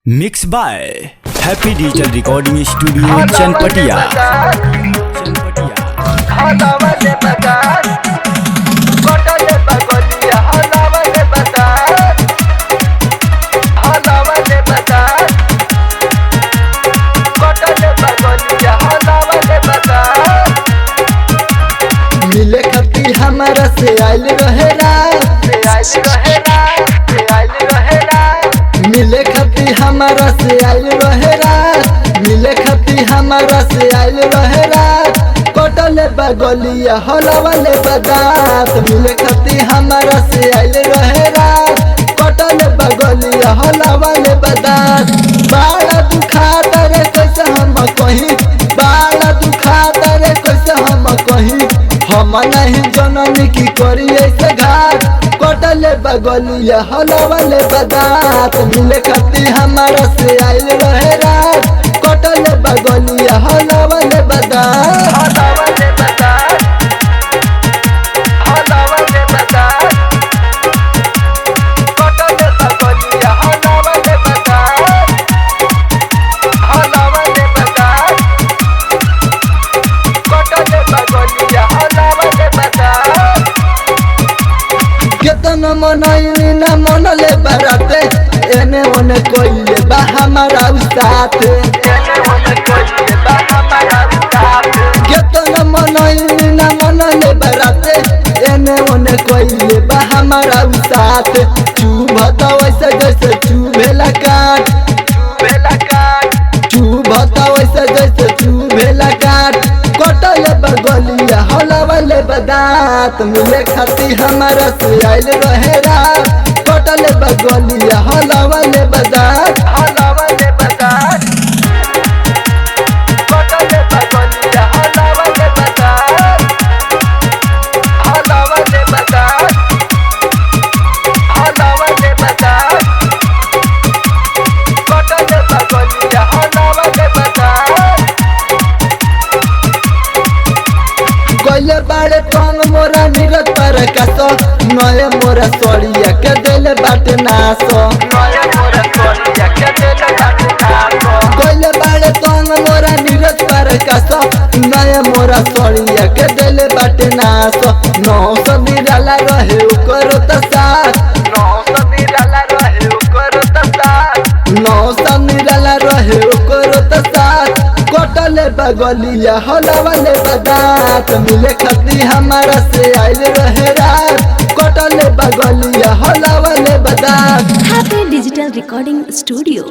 Mix by happy digital recording studio Chanpatia. मिले खती हमारा से आइल रहे रात, मिले खती हमारा से आइल रहे रात, मिले खती हमारा से आइल रहे रात, कटले बगलिया हलवले बदात। मिले खती हमारा से आइल रहे रात, कटले बगलिया हलवले बदात। बाड़ा दुखाता रे कैसे हम कहीं, बाड़ा दुखाता रे कैसे हम कहीं, हम नहीं जननी की करी ऐसे घाट, कटले बगलिया हलवले बदात। मिले खती हमारा से आइल रहे रात, कटले बगलिया हलवले बदात। केतना मनैली ना मनले बराते, एने ओने कोइले बा हमारा उस्ताद। केतना मनैली ना मनले बराते, एने ओने कोइले बा हमारा उस्ताद। चुभता वैसे जैसे चुभेला काट, चुभता वैसे जैसे चुभेला काट, कटले बगलिया हलवले बदात। मिले खती हमारा से आइल रहे रात, कटले बगलिया हलवले बदात। गले बाड़े तंग मोरा नीरज पर कसो, नए मोरा सोड़िया के दिल बाटे नासो। गले बाड़े तंग मोरा नीरज पर कसो, नए मोरा सोड़िया के दिल बाटे नासो। 900 निराला रहे करो त साथ, 900 निराला रहे करो त साथ, कटले बगलिया हलवले बदात। मिले खती हमारा से आइल रहे रात, कटले बगलिया हलवले बदात। Happy digital recording studio.